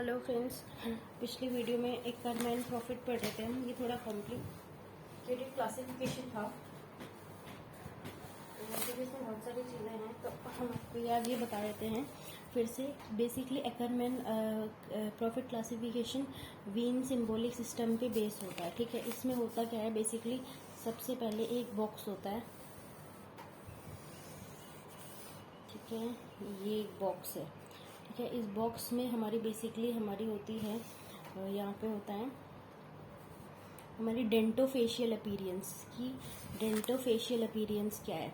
Hello friends, पिछली video में एक करमैन प्रॉफिट पढ़ रहे थे हम। ये थोड़ा कॉम्प्लिकेटेड क्लासिफिकेशन था, इसमें बहुत सारी चीज़ें हैं, तो हम आपको आज ये बता देते हैं फिर से। Basically Ackerman Proffit classification Venn symbolic system पे बेस होता है। ठीक है, इसमें होता क्या है, बेसिकली सबसे पहले एक बॉक्स होता है। ठीक है, ये एक बॉक्स है। ठीक है, इस बॉक्स में हमारी बेसिकली हमारी होती है, यहाँ पे होता है हमारी डेंटोफेशियल अपीयरेंस की। डेंटोफेशियल अपीयरेंस क्या है?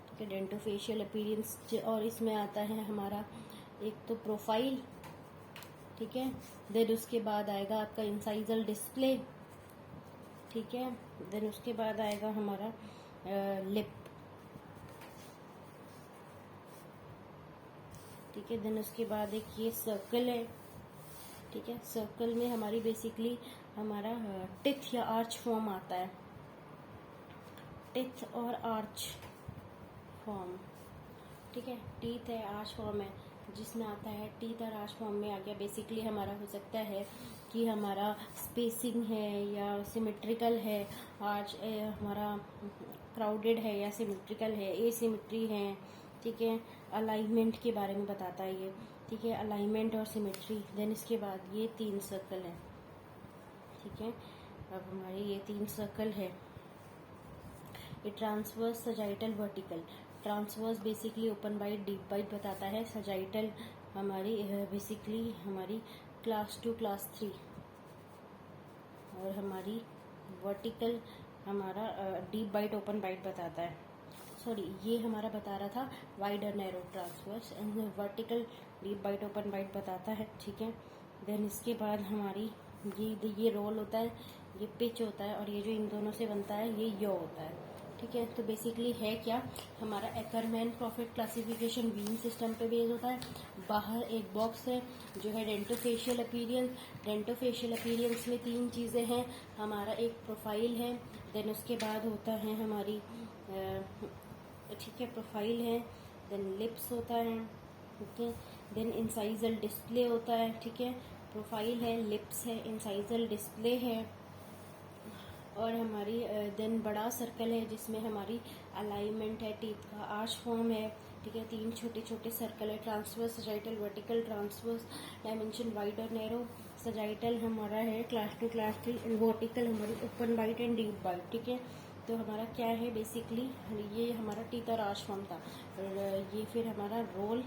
ठीक है, डेंटोफेशियल अपीयरेंस, और इसमें आता है हमारा एक तो प्रोफाइल। ठीक है, देन उसके बाद आएगा आपका इंसाइजल डिस्प्ले। ठीक है, देन उसके बाद आएगा हमारा लिप। ठीक है, देन उसके बाद एक ये सर्कल है। ठीक है, सर्कल में हमारी बेसिकली हमारा टिथ या आर्च फॉर्म आता है। टिथ और आर्च फॉर्म। ठीक है, टीथ है, आर्च फॉर्म है, जिसमें आता है टीथ और आर्च फॉर्म में आ गया। बेसिकली हमारा हो सकता है कि हमारा स्पेसिंग है या सिमेट्रिकल है, आर्च हमारा क्राउडेड है या सिमेट्रिकल है, एसिमेट्री है। ठीक है, अलाइनमेंट के बारे में बताता है ये। ठीक है, अलाइनमेंट और सिमेट्री। देन इसके बाद ये 3 सर्कल है। ठीक है, अब हमारे ये 3 सर्कल है। ये transverse, sagittal, vertical. Transverse basically open bite, deep bite बताता है। सजाइटल हमारी बेसिकली हमारी क्लास 2 क्लास 3, और हमारी वर्टिकल हमारा डीप बाइट ओपन बाइट बताता है। सॉरी, ये हमारा बता रहा था वाइड और narrow transverse, and vertical deep bite open bite बताता है। ठीक है, देन इसके बाद हमारी ये रोल होता है, ये पिच होता है, और ये जो इन दोनों से बनता है ये यो होता है। ठीक है, तो बेसिकली है क्या, हमारा Ackerman Proffit classification Venn system पे बेस होता है। बाहर एक बॉक्स है जो है डेंटोफेशियल अपीयरेंस। डेंटोफेशियल अपीयरेंस में 3 चीज़ें हैं। हमारा एक प्रोफाइल है, देन उसके बाद होता है हमारी ठीक है, प्रोफाइल है, देन लिप्स होता है। ठीक है, देन इंसाइजल डिस्प्ले होता है। ठीक है, प्रोफाइल है, लिप्स है, इंसाइजल डिस्प्ले है, और हमारी देन बड़ा सर्कल है जिसमें हमारी अलाइनमेंट है, टीथ का आर्च फॉर्म है। ठीक है, 3 छोटे छोटे सर्कल है, transverse, sagittal, vertical. Transverse dimension wide और नैरो। सजाइटल हमारा है क्लास 2 क्लास 3, एंड वर्टिकल हमारी open bite and deep bite. ठीक है, तो हमारा क्या है बेसिकली, ये हमारा टीथ और आर्च फॉर्म था, और ये फिर हमारा रोल,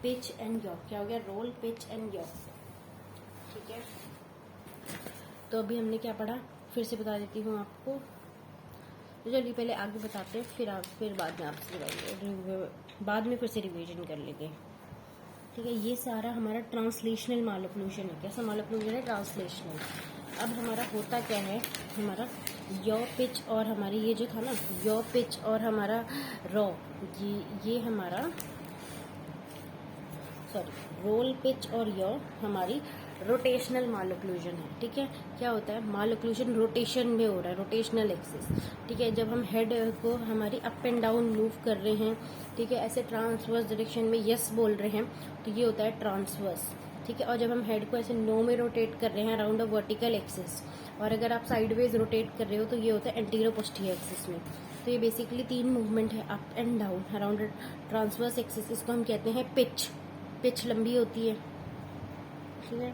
पिच एंड यॉ। क्या हो गया? Roll, pitch and yaw. ठीक है, तो अभी हमने क्या पढ़ा फिर से बता देती हूँ आपको। तो चलिए पहले आगे बताते हैं, फिर बाद में आपसे बाद में फिर से रिवीजन कर लेंगे। ठीक है, ये सारा हमारा ट्रांसलेशनल मालोक्लूजन है। कैसा मालोक्लूजन है? ट्रांसलेशनल। अब हमारा होता क्या है, हमारा यो, पिच, और हमारी ये जो था ना यो, पिच और हमारा रॉ, ये हमारा रोल, पिच और यो हमारी रोटेशनल मालोक्लूजन है। ठीक है, क्या होता है? मालोक्लूजन रोटेशन में हो रहा है, रोटेशनल एक्सिस। ठीक है, जब हम हेड को हमारी अप एंड डाउन मूव कर रहे हैं, ठीक है, ऐसे ट्रांसवर्स डायरेक्शन में यस बोल रहे हैं, तो ये होता है ट्रांसवर्स। ठीक है, और जब हम हेड को ऐसे नो में रोटेट कर रहे हैं अराउंड अ वर्टिकल एक्सिस, और अगर आप साइडवेज रोटेट कर रहे हो तो ये होता है एंटीरो पोस्टीरियर एक्सिस में। तो ये बेसिकली 3 मूवमेंट है, up and down around transverse axis. इसको हम कहते हैं पिच। पिच लंबी होती है। ठीक है,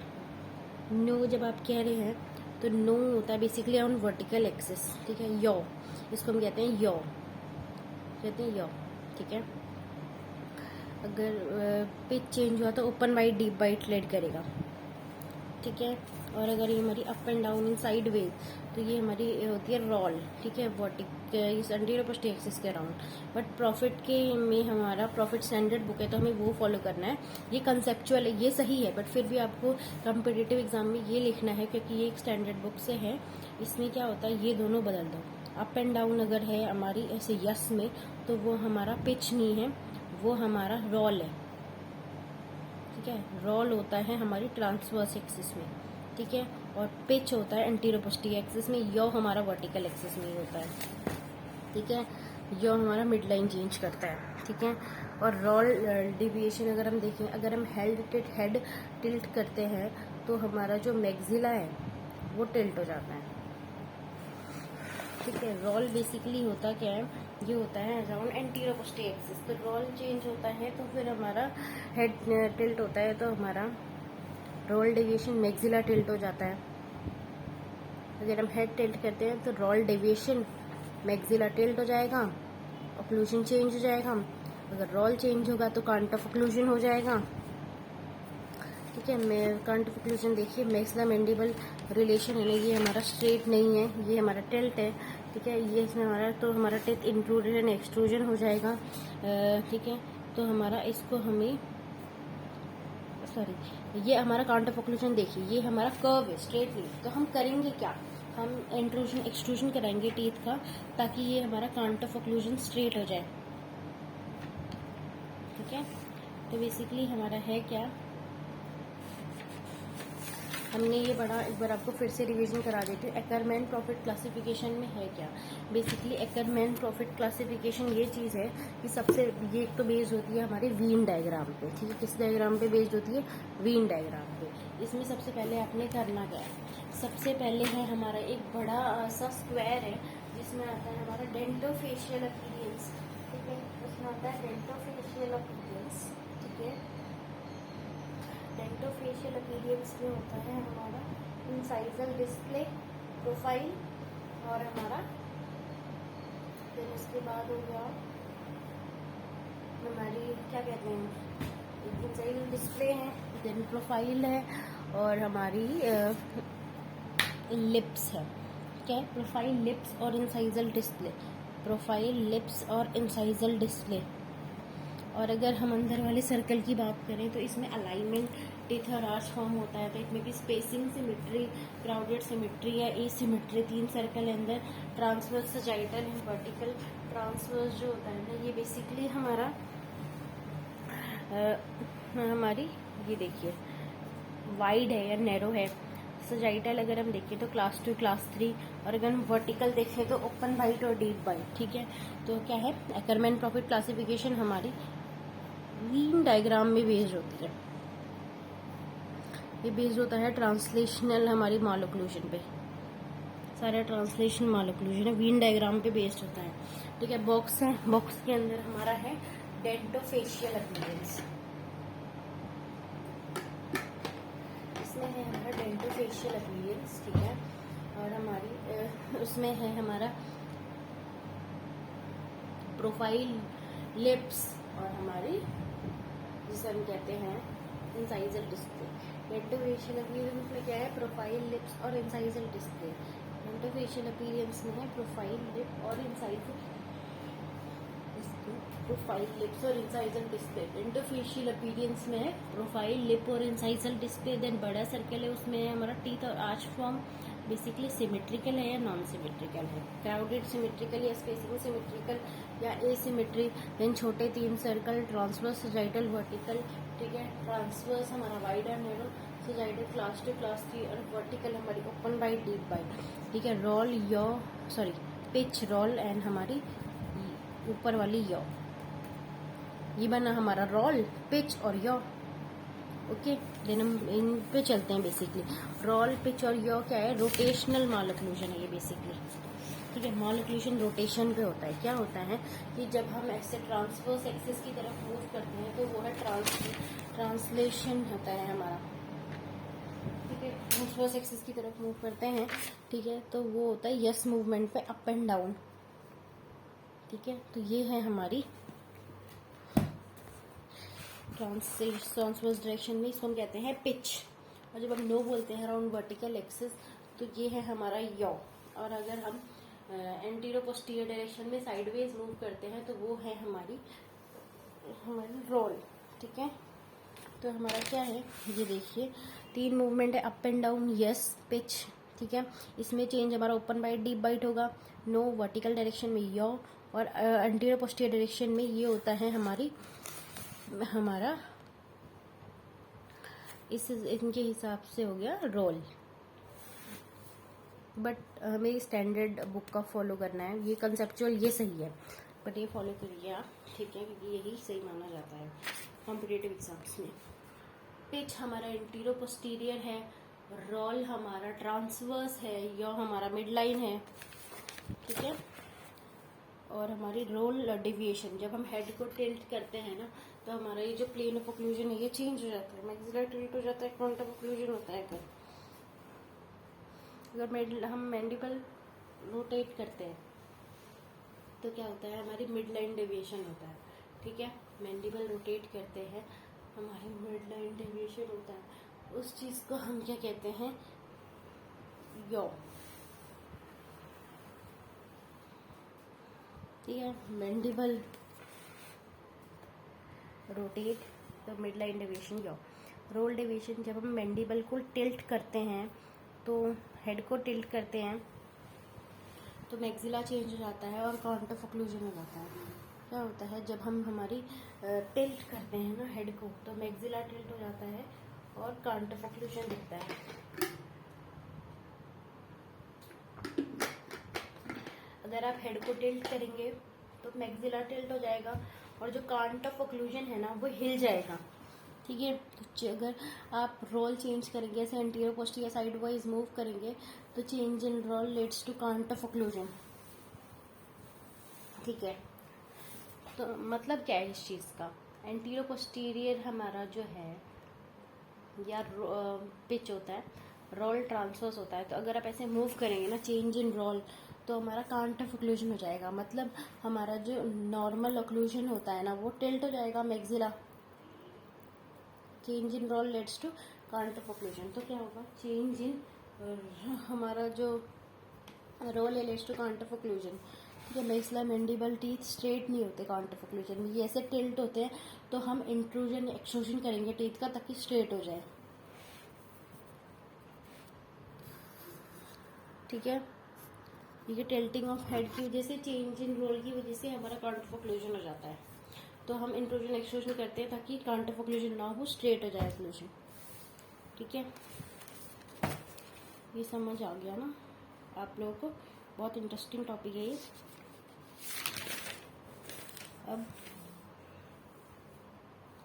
नो जब आप कह रहे हैं तो नो होता है बेसिकली ऑन वर्टिकल एक्सिस। ठीक है, यो, इसको हम कहते हैं यो, कहते हैं यो। ठीक है, अगर पिच चेंज हुआ तो open bite, deep bite lead करेगा। ठीक है, और अगर ये हमारी up and down in sideways, तो ये हमारी होती है रोल। ठीक है, इस एंटीरियर पोस्टीरियर एक्सिस के अराउंड। बट प्रॉफिट के में हमारा प्रॉफिट स्टैंडर्ड बुक है तो हमें वो फॉलो करना है। ये कंसेप्चुअल है, ये सही है, बट फिर भी आपको कॉम्पिटिटिव एग्जाम में ये लिखना है, क्योंकि ये एक स्टैंडर्ड बुक से है। इसमें क्या होता है, ये दोनों बदल दो। अप एंड डाउन अगर है हमारी ऐसे यस में, तो वो हमारा पिच नहीं है, वो हमारा रोल है। ठीक है, रोल होता है हमारी ट्रांसवर्स एक्सिस में। ठीक है, और पिच होता है एंटीरियर पोस्टीरियर एक्सिस में। यो हमारा वर्टिकल एक्सिस में ही होता है। ठीक है, यो हमारा मिड लाइन चेंज करता है। ठीक है, और रोल डिविएशन अगर हम देखें, अगर हम हेड टिल्ट करते हैं तो हमारा जो मैक्सिला है वो टिल्ट हो जाता है, ठीक है। रोल बेसिकली होता क्या है, ये होता है अराउंड एंटीरियर पोस्टीरियर एक्सिस। तो रोल चेंज होता है तो फिर हमारा हेड टिल्ट होता है, तो हमारा रोल डेविएशन मैक्सिला टिल्ट हो जाता है। अगर हम हेड टिल्ट करते हैं तो रोल डेविएशन मैक्सिला टिल्ट हो जाएगा, ऑक्लूजन चेंज हो जाएगा। अगर रोल चेंज होगा तो कांट ऑफ ऑक्लूजन हो जाएगा, ठीक है। मैं कांट ऑफ ऑक्लूजन देखिए, मैक्सिला मैंडिबल रिलेशन है, ये हमारा स्ट्रेट नहीं है, ये हमारा टिल्ट है, ठीक है। ये इसमें हमारा, तो हमारा टिथ इंट्रूजन एंड एक्सट्रूजन हो जाएगा, ठीक है। तो हमारा इसको हमें ये हमारा काउंट ऑफ ऑक्लूजन देखिए, ये हमारा कर्व है, स्ट्रेट नहीं। तो हम करेंगे क्या, हम इंट्रूजन एक्सट्रूजन कराएंगे टीथ का, ताकि ये हमारा काउंट ऑफ ऑक्लूजन स्ट्रेट हो जाए, ठीक है। तो बेसिकली हमारा है क्या, हमने ये पढ़ा, एक बार आपको फिर से रिवीजन करा देती हूँ। एकरमैन प्रॉफिट क्लासिफिकेशन में है क्या, बेसिकली एकरमैन प्रॉफिट क्लासिफिकेशन ये चीज़ है कि सबसे, ये एक तो बेस्ड होती है हमारे वीन डायग्राम पे, ठीक है। किस डायग्राम पे बेस्ड होती है, वीन डायग्राम पे। इसमें सबसे पहले आपने करना क्या है, सबसे पहले है हमारा एक बड़ा सा स्क्वायर है जिसमें आता है हमारा डेंटोफेशियल अपीयरेंस, ठीक है। उसमें आता है डेंटोफेशियल अपीयरेंस, ठीक है। डेंटोफेशियल अपीयरेंस में होता है हमारा इंसाइजल डिस्प्ले, प्रोफाइल, और हमारा फिर उसके बाद हो गया हमारी क्या कहते हैं, इंसाइजल डिस्प्ले है, देन प्रोफाइल है, और हमारी लिप्स है, क्या है, प्रोफाइल, लिप्स और इंसाइजल डिस्प्ले, प्रोफाइल, लिप्स और इंसाइजल डिस्प्ले। और अगर हम अंदर वाले सर्कल की बात करें तो इसमें अलाइनमेंट, टिथ और आर्च फॉर्म होता है, तो इसमें भी स्पेसिंग, सिमेट्री, क्राउडेड सिमेट्री या एसिमेट्री, 3 सर्कल अंदर, transverse, sagittal and vertical. Transverse जो होता है ना, ये बेसिकली हमारा हमारी ये देखिए वाइड है या नैरो है। सजाइटल अगर हम देखें तो क्लास 2, क्लास 3, और अगर हम वर्टिकल देखें तो ओपन बाइट और डीप बाइट, ठीक है। तो क्या है, एकरमैन प्रॉफिट क्लासिफिकेशन हमारी वीन डायग्राम में बेस्ड होती है। ये बेस्ड होता है ट्रांसलेशनल हमारी माल ऑक्लूजन पे, सारा ट्रांसलेशन माल ऑक्लूजन है, वीन डायग्राम पे बेस्ड होता है, ठीक है। बॉक्स है, बॉक्स के अंदर हमारा है डेंटोफेशियल अपीयरेंस, इसमें है हमारा डेंटोफेशियल अपीयरेंस, ठीक है। और हमारी उसमें है हमारा प्रोफाइल, लिप्स, और हमारी जिसे हम कहते हैं इंसाइजल डिस्प्ले। डेंटोफेशियल अपीयरेंस में क्या है, प्रोफाइल, लिप्स और इंसाइजल डिस्प्ले। डेंटोफेशियल अपीयरेंस में है प्रोफाइल, लिप और इंसाइजल, प्रोफाइल, लिप्स और इंसाइजल डिस्प्ले। डेंटोफेशियल अपीयरेंस में है प्रोफाइल, लिप और इंसाइजल डिस्प्ले। देन बड़ा सर्कल है, उसमें है हमारा टीथ और आर्च फॉर्म, बेसिकली सिमेट्रिकल है या नॉन सिमेट्रिकल है, क्राउडेड सिमेट्रिकल या स्पेसिंग सिमेट्रिकल या एसिमेट्री। देन छोटे 3 सर्कल, ट्रांसवर्स, सजाइटल, वर्टिकल, ठीक है। ट्रांसवर्स हमारा वाइड और नैरो, सजाइटल क्लास 2, क्लास 3, और वर्टिकल हमारी ओपन बाइट, डीप बाइट, ठीक है। Roll, yaw, sorry pitch, roll and हमारी ऊपर वाली यॉ, ये बना हमारा रोल, पिच और यॉ, ओके। देन हम इन पे चलते हैं। बेसिकली रोल, पिच और यॉ क्या है, रोटेशनल माल ऑक्लूजन है ये बेसिकली, ठीक है। माल ऑक्लूजन रोटेशन पे होता है। क्या होता है कि जब हम ऐसे ट्रांसवर्स एक्सिस की तरफ मूव करते हैं तो वो है ट्रांसलेशन होता है हमारा, ठीक है। ट्रांसवर्स एक्सिस की तरफ मूव करते हैं, ठीक है, तो वो होता है यस मूवमेंट पे अप एंड डाउन, ठीक है। तो ये है हमारी ट्रांसवर्स डायरेक्शन में, इसको हम कहते हैं पिच। और जब हम नो बोलते हैं अराउंड वर्टिकल एक्सिस, तो ये है हमारा यॉ। और अगर हम एंटीरियर पोस्टीरियर डायरेक्शन में साइडवेज मूव करते हैं तो वो है हमारी रोल, ठीक है। तो हमारा क्या है, ये देखिए 3 मूवमेंट है, up and down, yes, pitch, ठीक है। इसमें चेंज हमारा ओपन बाइट, डीप बाइट होगा। नो वर्टिकल डायरेक्शन में यॉ, और एंटीरियर पोस्टीरियर डायरेक्शन में ये होता है हमारा इस इनके हिसाब से हो गया रोल। बट हमें स्टैंडर्ड बुक का फॉलो करना है, ये कंसेप्चुअल ये सही है, बट ये फॉलो करिए आप, ठीक है, क्योंकि यही सही माना जाता है कॉम्पिटेटिव एग्जाम्स में। पिच हमारा इंटीरियर पोस्टीरियर है, रोल हमारा ट्रांसवर्स है, यॉ हमारा मिड लाइन है, ठीक है। और हमारी रोल डेविएशन, जब हम हेड को टिल्ट करते हैं ना, तो हमारा ये जो प्लेन ऑफ ऑक्लूजन है ये चेंज हो जाता है, मैक्सिलर टिल्ट हो जाता है, फ्रंट ऑफ ऑक्लूजन होता है। अगर हम मैंडिबल रोटेट करते हैं तो क्या होता है, हमारी मिड लाइन डेविएशन होता है, ठीक है। मैंडिबल रोटेट करते हैं, हमारी मिड लाइन डेविएशन होता है, उस चीज को हम क्या कहते हैं, यॉ, ठीक है। मैंडिबल रोटेट तो mid line deviation yaw. Roll deviation, जब हम मैंडिबल को टिल्ट करते हैं, तो हेड को टिल्ट करते हैं तो मैक्सिला चेंज हो जाता है और काउंट ऑफ ऑक्लूजन हो जाता है। क्या होता है, जब हम हमारी टिल्ट करते हैं ना हेड को, तो मैक्सिला टिल्ट हो जाता है और काउंट ऑफ ऑक्लूजन दिखता है। अगर आप हेड को टिल्ट करेंगे तो मैक्सिला टिल्ट हो जाएगा और जो काउंट ऑफ ऑक्लूजन है ना वो हिल जाएगा, ठीक है। तो अगर आप रोल चेंज करेंगे, ऐसे anterior posterior side wise move करेंगे, तो change in roll leads to count of occlusion, ठीक है। तो मतलब क्या है इस चीज़ का, एंटीरियर पोस्टीरियर हमारा जो है या पिच होता है, रोल ट्रांसवर्स होता है। तो अगर आप ऐसे मूव करेंगे ना, चेंज इन रोल, तो हमारा काउंट ऑफ ऑक्लूजन हो जाएगा, मतलब हमारा जो नॉर्मल ऑक्लूजन होता है ना वो टिल्ट हो जाएगा maxilla. Change in roll lets to count of occlusion, तो क्या होगा, चेंज इन हमारा जो रोल है lets to count of occlusion. जो मैक्सिला मैंडिबल टीथ स्ट्रेट नहीं होते काउंट ऑफ ऑक्लूजन में, ये ऐसे टिल्ट होते हैं, तो हम इंट्रूजन एक्सट्रूजन करेंगे टीथ का ताकि स्ट्रेट हो जाए, ठीक है। ये टिल्टिंग ऑफ हेड की वजह से, चेंज इन रोल की वजह से हमारा काउंट ऑफ ऑक्लूजन हो जाता है। तो हम इंट्रूजन एक्सट्रूजन करते हैं ताकि काउंट ऑफ ऑक्लूजन ना हो, स्ट्रेट हो जाए ऑक्लूजन, ठीक है। ये समझ आ गया ना आप लोगों को, बहुत इंटरेस्टिंग टॉपिक है ये। अब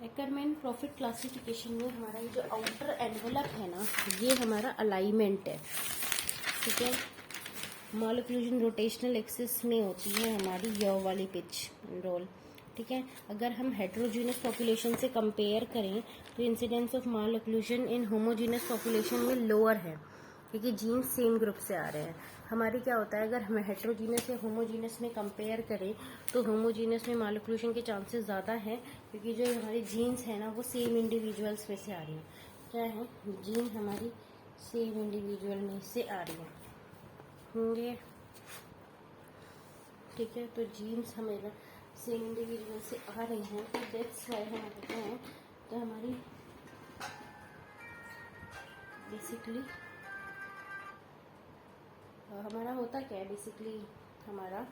एकरमैन प्रॉफिट क्लासिफिकेशन में हमारा ये जो आउटर एनवेलप है ना, ये हमारा अलाइनमेंट है, ठीक है। मॉल ऑक्लूजन रोटेशनल एक्सिस में होती है हमारी यॉ वाली पिच रोल, ठीक है। अगर हम हेट्रोजीनियस पॉपुलेशन से कंपेयर करें तो incidence of mall occlusion in homogeneous population में लोअर है, क्योंकि जीन्स सेम ग्रुप से आ रहे हैं। हमारी क्या होता है, अगर हम हेट्रोजीनियस या होमोजीनियस में कंपेयर करें तो होमोजीनियस में मॉल ऑक्लूजन के चांसेस ज़्यादा हैं, क्योंकि जो हमारी जीन्स है ना वो सेम इंडिविजुअल्स में से आ रही हैं। क्या है, जीन हमारी सेम इंडिविजुअल में से आ रही है होंगे, ठीक है। तो जीन्स हमें सेम इंडिविजुअल से आ रही हैं, तो दैट्स वाई हम कहते हैं, तो हमारी बेसिकली हमारा होता क्या है, बेसिकली हमारा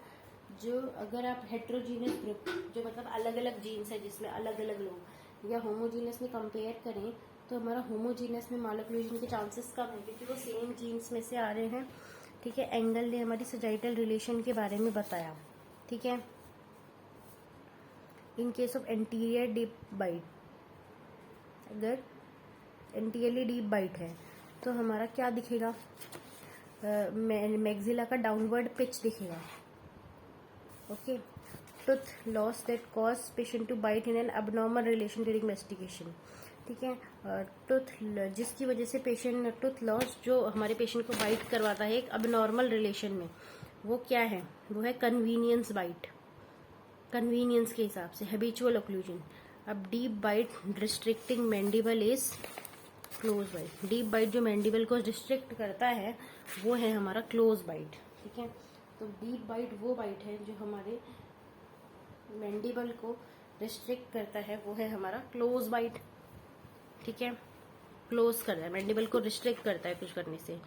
जो, अगर आप हेट्रोजीनियस ग्रुप, जो मतलब अलग अलग जीन्स है जिसमें अलग अलग लोग, या होमोजीनियस में कंपेयर करें तो हमारा होमोजीनियस में मॉल ऑक्लूजन के चांसेस कम है, क्योंकि वो सेम जीन्स में से आ रहे हैं, ठीक है। एंगल ने हमारी सजाइटल रिलेशन के बारे में बताया, ठीक है। In case of anterior deep bite, अगर एंटीरियरली डीप बाइट है तो हमारा क्या दिखेगा, मैक्सिला का डाउनवर्ड पिच दिखेगा, okay. Tooth loss that cause patient to bite in an abnormal relation during mastication, ठीक है। टूथ जिसकी वजह से पेशेंट, टूथ लॉस जो हमारे पेशेंट को बाइट करवाता है एक अबनॉर्मल रिलेशन में, वो क्या है, वो है कन्वीनियंस बाइट, कन्वीनियंस के हिसाब से हैबिचुअल ऑक्लूजन। अब deep bite restricting mandible is close bite, deep bite जो मैंडिबल को रिस्ट्रिक्ट करता है वो है हमारा क्लोज बाइट, ठीक है। तो डीप बाइट वो बाइट है जो हमारे मैंडिबल को रिस्ट्रिक्ट करता है, वो है हमारा क्लोज बाइट, ठीक है। क्लोज करता है, मैंडिबल को रिस्ट्रिक्ट करता है कुछ करने से।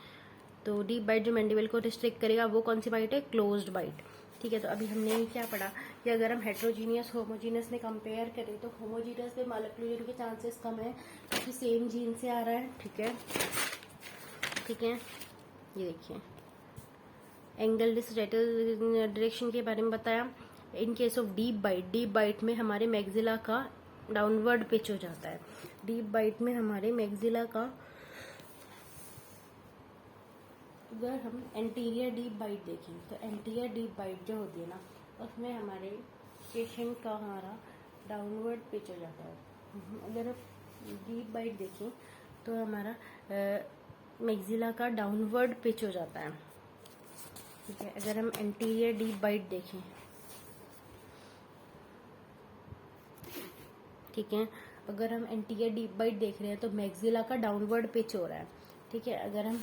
तो डीप बाइट जो मैंडिबल को रिस्ट्रिक्ट करेगा वो कौन सी बाइट है, क्लोज्ड बाइट, ठीक है। तो अभी हमने क्या पढ़ा कि अगर हम हेट्रोजीनियस होमोजीनियस में कंपेयर करें तो होमोजीनियस में मॉल ऑक्लूजन के चांसेस कम है, क्योंकि सेम जीन से आ रहा है, ठीक है, ठीक है। ये देखिए एंगल डिसरेटल डायरेक्शन के बारे में बताया, in case of deep bite में हमारे मैक्सिला का डाउनवर्ड पिच हो जाता है। डीप बाइट में हमारे मैक्सिला का, अगर हम एंटीरियर डीप बाइट देखें तो एंटीरियर डीप बाइट जो होती है ना, उसमें हमारे पेशेंट का हमारा डाउनवर्ड पिच हो जाता है। अगर आप डीप बाइट देखें तो हमारा मैक्सिला का डाउनवर्ड पिच हो जाता है, ठीक है। अगर हम एंटीरियर डीप बाइट देखें, ठीक है, अगर हम एंटीरियर डीप बाइट देख रहे हैं तो मैक्सिला का डाउनवर्ड पिच हो रहा है, ठीक है। अगर हम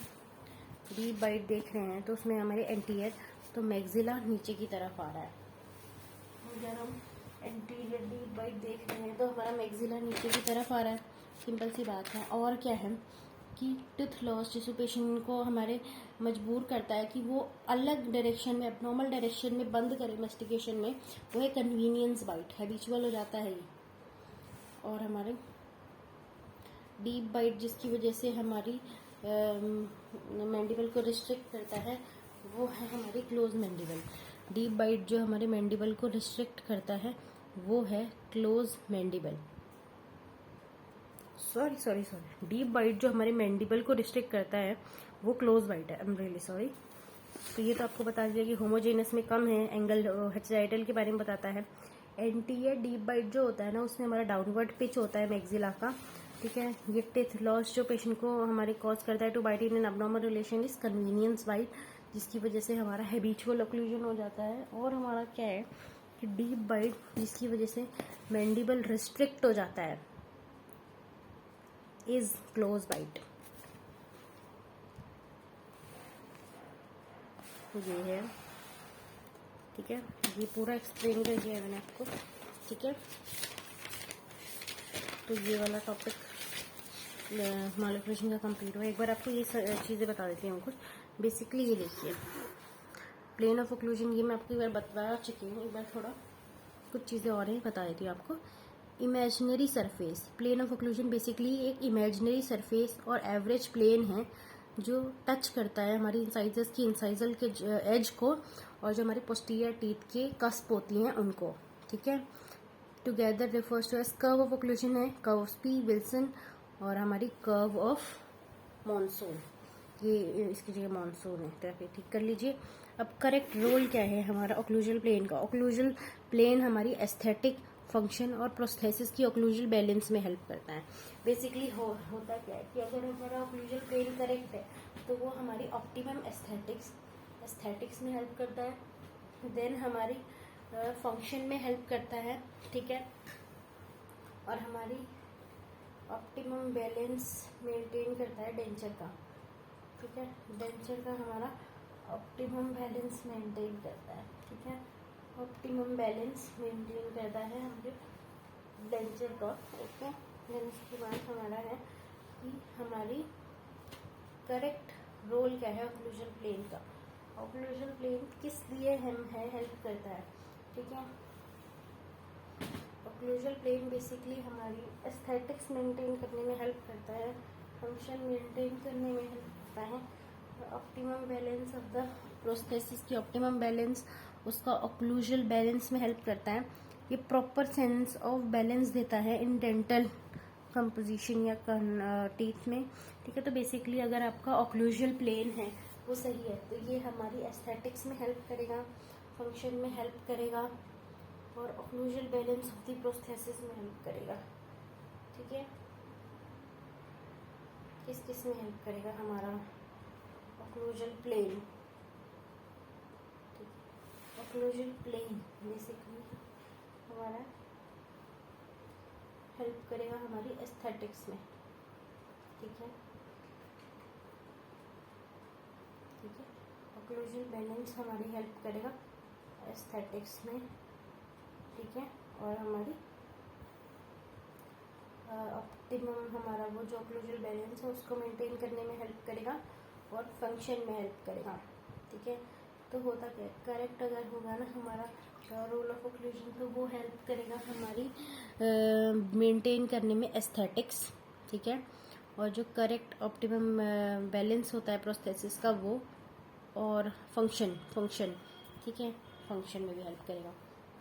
डीप बाइट देख रहे हैं तो उसमें हमारे एंटीरियर, तो मैक्सिला नीचे की तरफ आ रहा है। अगर हम एंटीरियर डीप बाइट देख रहे हैं तो हमारा मैक्सिला नीचे की तरफ आ रहा है, सिंपल सी बात है। और क्या है कि टूथ लॉस जिस पेशेंट को हमारे मजबूर करता है कि वो अलग डायरेक्शन में, एब्नॉर्मल डायरेक्शन में बंद करे मास्टिकेशन में, वो है कन्वीनियंस बाइट, हैबिचुअल हो जाता है ये। और हमारे डीप बाइट जिसकी वजह से हमारी मैंडिबल को रिस्ट्रिक्ट करता है, वो है हमारी क्लोज मैंडिबल। डीप बाइट जो हमारे मैंडिबल को रिस्ट्रिक्ट करता है वो है close mandible. Sorry deep bite जो हमारे मैंडिबल को रिस्ट्रिक्ट करता है वो क्लोज बाइट है। I am really sorry. तो ये तो आपको बता दिया कि होमोजेनस में कम है, एंगल हेक्साइडल के बारे में बताता है। एंटीरियर डीप बाइट जो होता है ना, उसमें हमारा डाउनवर्ड पिच होता है मैक्सिला का, ठीक है। ये टेथ लॉस जो पेशेंट को हमारे कॉज करता है to bite in an abnormal relation is convenience bite, जिसकी वजह से हमारा हैबिचुअल ऑक्लूजन हो जाता है। और हमारा क्या है कि डीप बाइट जिसकी वजह से मैंडिबल रिस्ट्रिक्ट हो जाता है इज क्लोज बाइट। ये है, ठीक है, ये पूरा एक्सप्लेन कर दिया है मैंने आपको, ठीक है। तो ये वाला टॉपिक मालिक्यूलेशन का कंप्लीट हुआ। एक बार आपको ये चीज़ें बता देती हूँ कुछ। बेसिकली ये देखिए, प्लेन ऑफ ऑक्लूजन ये मैं आपको एक बार बता चुकी हूँ, एक बार थोड़ा कुछ चीज़ें और हैं बता देती हूँ आपको। Imaginary surface, plane of occlusion basically एक इमेजिनरी सरफेस और एवरेज प्लेन है जो टच करता है हमारी इंसाइजर्स की इंसाइजल के एज को, और जो हमारी पोस्टीरियर टीथ के कस्प होती हैं उनको, ठीक है। Together refers to as curve of occlusion है, कर्व ऑफ स्पी विल्सन, और हमारी कर्व ऑफ मॉनसून, ये इसकी जगह मॉनसून है, तो आप ठीक कर लीजिए। अब करेक्ट रोल क्या है हमारा ऑक्लूजल प्लेन का। ऑक्लूजल प्लेन हमारी एस्थेटिक फंक्शन और प्रोस्थेसिस की ऑक्लूजल बैलेंस में हेल्प करता है। बेसिकली होता क्या है कि अगर हमारा ऑक्लूजल प्लेन करेक्ट है तो वो हमारी ऑप्टिमम एस्थेटिक्स में हेल्प करता है, देन हमारी फंक्शन में हेल्प करता है, ठीक है, और हमारी ऑप्टिमम बैलेंस मेंटेन करता है डेंचर का, ठीक है। डेंचर का हमारा ऑप्टिमम बैलेंस मेंटेन करता है, ठीक है। ऑप्टिमम बैलेंस मेंटेन करता है हमारे डेंचर का, ओके। देन इसके बाद हमारा है कि हमारी करेक्ट रोल क्या है ऑक्लूजल प्लेन का। ऑक्लूजल प्लेन किस लिए हम है हेल्प करता है, ठीक है। ऑक्लूजल प्लेन बेसिकली हमारी एस्थेटिक्स मेंटेन करने में हेल्प करता है, फंक्शन मेंटेन करने में हेल्प करता है, optimum balance of the prosthesis की ऑप्टिमम बैलेंस उसका ऑक्लूजल बैलेंस में हेल्प करता है। ये प्रॉपर सेंस ऑफ बैलेंस देता है इन डेंटल कंपोजिशन या टीथ में, ठीक है। तो बेसिकली अगर आपका ऑक्लूजल प्लेन है वो सही है तो ये हमारी एस्थेटिक्स में हेल्प करेगा, फंक्शन में हेल्प करेगा, और occlusal balance of the prosthesis में हेल्प करेगा, ठीक है। किस में हेल्प करेगा हमारा occlusal plane, occlusal plane basically हमारा हेल्प करेगा हमारी एस्थेटिक्स में, ठीक है, ठीक है। ऑक्लूजल बैलेंस हमारी हेल्प करेगा एस्थेटिक्स में, ठीक है, और हमारी ऑप्टिमम हमारा वो जो ऑक्लूजल बैलेंस है उसको मेंटेन करने में हेल्प करेगा और फंक्शन में हेल्प करेगा, ठीक है। तो होता क्या है, करेक्ट अगर होगा ना हमारा रोल ऑफ ऑक्लूजन तो वो हेल्प करेगा हमारी मेंटेन करने में एस्थेटिक्स, ठीक है, और जो करेक्ट ऑप्टिमम बैलेंस होता है प्रोस्थेसिस का वो, और फंक्शन, ठीक है, फंक्शन में भी हेल्प करेगा।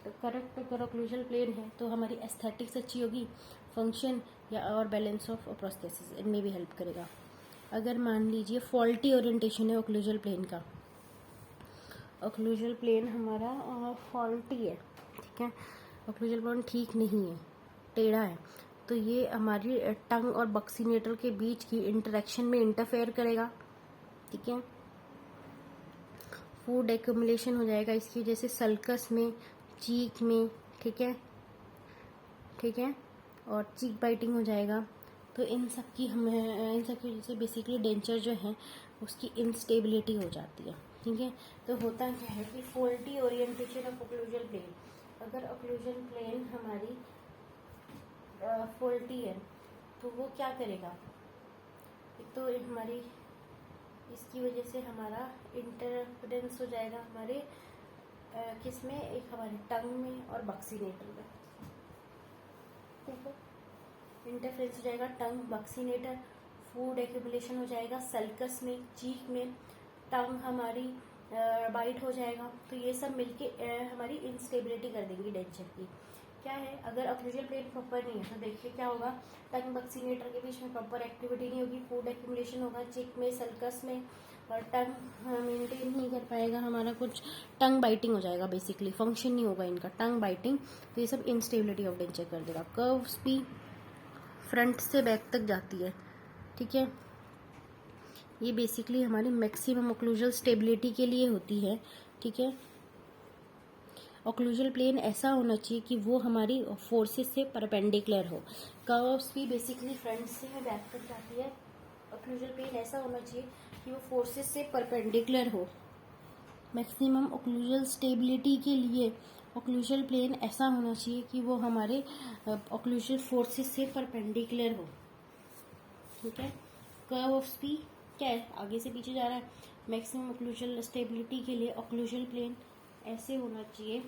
तो करेक्ट अगर ओक्लूजल प्लेन है तो हमारी एस्थेटिक्स अच्छी होगी, फंक्शन या और बैलेंस ऑफ प्रोस्थेसिस इनमें भी हेल्प करेगा। अगर मान लीजिए फॉल्टी ओरिएंटेशन है ओक्लूजल प्लेन का, ओक्लूजल प्लेन हमारा फॉल्टी है, ठीक है, ओक्लूजल प्लेन ठीक नहीं है, टेढ़ा है, तो ये हमारी टंग और बक्सीनेटर के बीच की इंटरेक्शन में इंटरफेयर करेगा, ठीक है। फूड एक्यूमुलेशन हो जाएगा इसकी वजह से सल्कस में, चीक में, ठीक है, ठीक है, और चीक बाइटिंग हो जाएगा। तो इन सब की वजह से बेसिकली डेंचर जो है उसकी इंस्टेबिलिटी हो जाती है, ठीक है। तो होता क्या है कि faulty orientation of occlusal plane, अगर ओक्लूजल प्लेन हमारी फॉल्टी है तो वो क्या करेगा, एक तो हमारी इसकी वजह से हमारा इंटरफेरेंस हो जाएगा हमारे किसमें, एक हमारे टंग में और बक्सीनेटर में, ठीक है, इंटरफेरेंस हो जाएगा टंग बक्सीनेटर, फूड एक्यूमुलेशन हो जाएगा सल्कस में, चीक में, टंग हमारी बाइट हो जाएगा। तो ये सब मिलके हमारी इंस्टेबिलिटी कर देंगी डेंचर की। क्या है, अगर ओक्लूजल प्लेन प्रॉपर नहीं है तो देखिए क्या होगा, टंग बक्सीनेटर के बीच में प्रॉपर एक्टिविटी नहीं होगी, फूड एक्यूमुलेशन होगा चिक में, सल्कस में, और टंग मेंटेन नहीं कर पाएगा हमारा, कुछ टंग बाइटिंग हो जाएगा, बेसिकली फंक्शन नहीं होगा इनका, टंग बाइटिंग। तो ये सब इंस्टेबिलिटी ऑफ डेंचर कर देगा। कर्व्स भी फ्रंट से बैक तक जाती है, ठीक है, ये बेसिकली हमारी मैक्सिमम ओक्लूजल स्टेबिलिटी के लिए होती है, ठीक है। ओक्लूजल प्लेन ऐसा होना चाहिए कि वो हमारी फोर्सेस से परपेंडिकुलर हो। कर्व्स भी बेसिकली फ्रंट से बैक तक जाती है, ओक्लूजल प्लेन ऐसा होना चाहिए कि वो फोर्सेस से परपेंडिकुलर हो। मैक्सिमम ओक्लूजल स्टेबिलिटी के लिए ओक्लूजल प्लेन ऐसा होना चाहिए कि वो हमारे ओक्लूजल फोर्सेस से परपेंडिकुलर हो, ठीक है। कर्व्स भी क्या है, आगे से पीछे जा रहा है। मैक्सिमम ओक्लूजल स्टेबिलिटी के लिए ओक्लूजल प्लेन ऐसे होना चाहिए,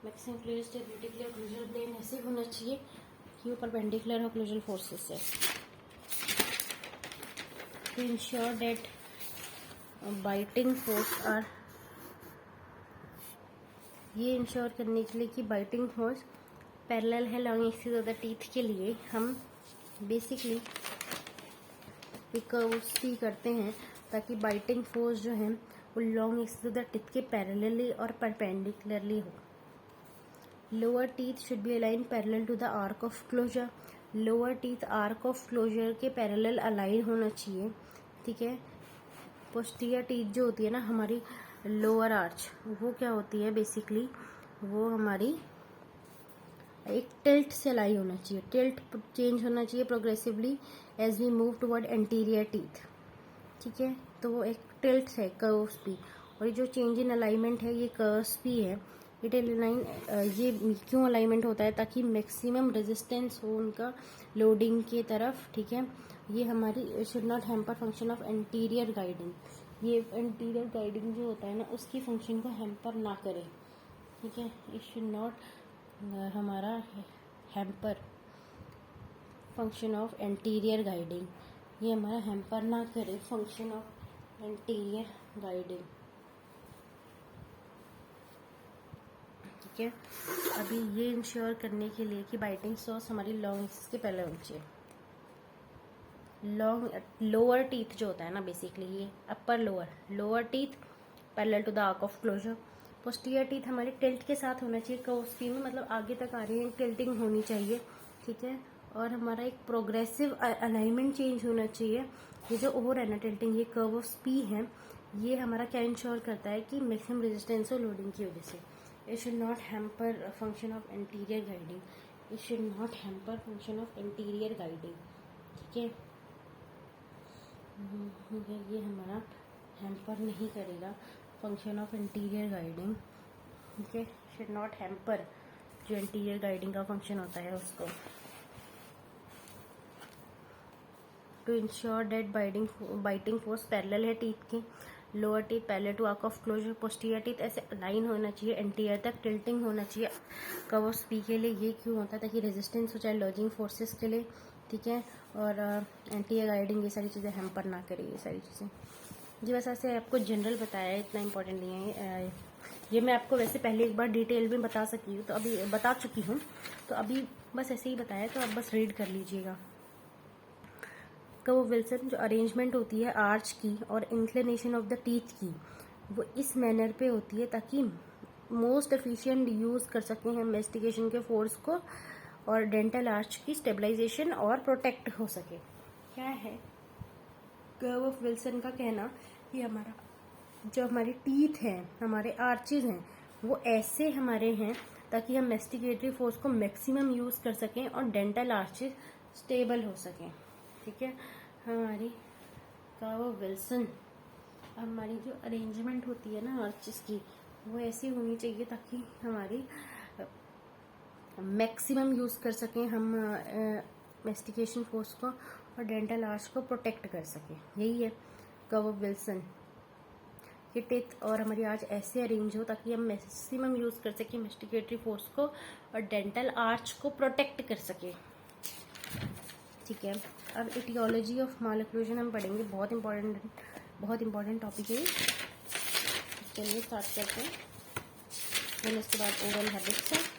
मैक्सिमम ओक्लूजल स्टेबिलिटी के लिए ओक्लूजल प्लेन ऐसे होना चाहिए कि वो परपेंडिकुलर ओक्लूजल फोर्सेस से। To ensure that biting force are, ये इंश्योर करने के लिए कि बाइटिंग फोर्स पैरेलल है long axis of the teeth के लिए हम बेसिकली कर्व्स भी करते हैं ताकि बाइटिंग फोर्स जो है वो long axis of the teeth के पैरेलली और परपेंडिकुलरली हो। Lower teeth should be align parallel to the arch of closure, lower teeth arch of closure के पैरेलल अलाइन होना चाहिए, ठीक है। पोस्टीरियर टीथ जो होती है ना हमारी लोअर आर्च, वो क्या होती है बेसिकली, वो हमारी एक टिल्ट से अलाइन होना चाहिए, टिल्ट चेंज होना चाहिए progressively as we move toward anterior teeth, ठीक है। तो वो एक टिल्ट है कर्व्स भी, और ये जो चेंज इन अलाइनमेंट है ये कर्व्स भी है। इट अलाइन, ये क्यों अलाइनमेंट होता है, ताकि मैक्सिमम रेजिस्टेंस हो उनका लोडिंग की तरफ, ठीक है। ये हमारी should not hamper function of anterior guiding, ये एंटीरियर गाइडिंग जो होता है ना उसकी फंक्शन को हैम्पर ना करे, ठीक है। इट शुड नॉट हमारा hamper function of anterior guiding, ये हमारा हैम्पर ना करे फंक्शन ऑफ एंटीरियर गाइडिंग, ठीक है। अभी ये इंश्योर करने के लिए कि बाइटिंग सोर्स हमारी लॉन्ग एक्सिस के पहले होनी चाहिए। लोअर टीथ जो होता है ना बेसिकली ये upper lower teeth parallel to the arch of closure, posterior teeth हमारे टिल्ट के साथ होना चाहिए, कर्व्स में मतलब आगे तक आ रही है, टिल्टिंग होनी चाहिए, ठीक है। और हमारा एक प्रोग्रेसिव अलाइनमेंट चेंज होना चाहिए। ये जो हो रहा है ना टिल्टिंग, ये कर्व्स भी है, ये हमारा क्या इंश्योर करता है कि मैक्सिमम रेजिस्टेंस हो लोडिंग की वजह से। It should not hamper function of anterior guiding, it should not hamper function of anterior guiding, ठीक है। ये हमारा हैम्पर नहीं करेगा फंक्शन ऑफ इंटीरियर गाइडिंग, ठीक है, शुड नॉट हैम्पर जो इंटीरियर गाइडिंग का फंक्शन होता है उसको। To ensure that biting force parallel है टीथ की, lower teeth parallel to arch of closure, posterior teeth ऐसे अलाइन होना चाहिए, एंटीरियर तक टिल्टिंग होना चाहिए कर्व्स पी के लिए। ये क्यों होता है, ताकि रेजिस्टेंस हो जाए लॉजिंग फोर्सेस के लिए, ठीक है। और एंटीरियर गाइडिंग ये सारी चीज़ें हैम्पर ना करे, ये सारी चीज़ें जी बस ऐसे आपको जनरल बताया है, इतना इम्पोर्टेंट नहीं है। ये मैं आपको वैसे पहले एक बार डिटेल में बता चुकी हूँ, तो अभी बस ऐसे ही बताया, तो आप बस रीड कर लीजिएगा। कर्व विल्सन जो अरेंजमेंट होती है आर्च की और इंक्लिनेशन ऑफ द टीथ की, वो इस मैनर पे होती है ताकि मोस्ट एफिशिएंट यूज कर सकें हम मेस्टिकेशन के फोर्स को, और डेंटल आर्च की स्टेबलाइजेशन और प्रोटेक्ट हो सके। क्या है कर्व ऑफ विल्सन का कहना कि हमारा जो हमारे टीथ हैं, हमारे आर्चेज हैं, वो ऐसे हमारे हैं ताकि हम मेस्टिकेटरी फोर्स को मैक्सिमम यूज कर सकें और डेंटल आर्चेज स्टेबल हो सकें। ठीक है, हमारी कर्व ऑफ विल्सन, हमारी जो अरेंजमेंट होती है ना आर्चेस की, वो ऐसी होनी चाहिए ताकि हमारी मैक्सिमम यूज कर सकें हम मेस्टिकेशन फोर्स को और डेंटल आर्च को प्रोटेक्ट कर सकें। यही है कर्व ऑफ विल्सन कि टीथ और हमारी आर्च ऐसे अरेंज हो ताकि हम मैक्सिमम यूज कर सकें मेस्टिकेटरी फोर्स को और डेंटल आर्च को प्रोटेक्ट कर सकें। ठीक है, अब एटियोलॉजी ऑफ माल-ओक्लूजन हम पढ़ेंगे, बहुत इंपॉर्टेंट टॉपिक है। चलिए स्टार्ट करते हैं। फिर उसके बाद ओरल हैबिट्स है।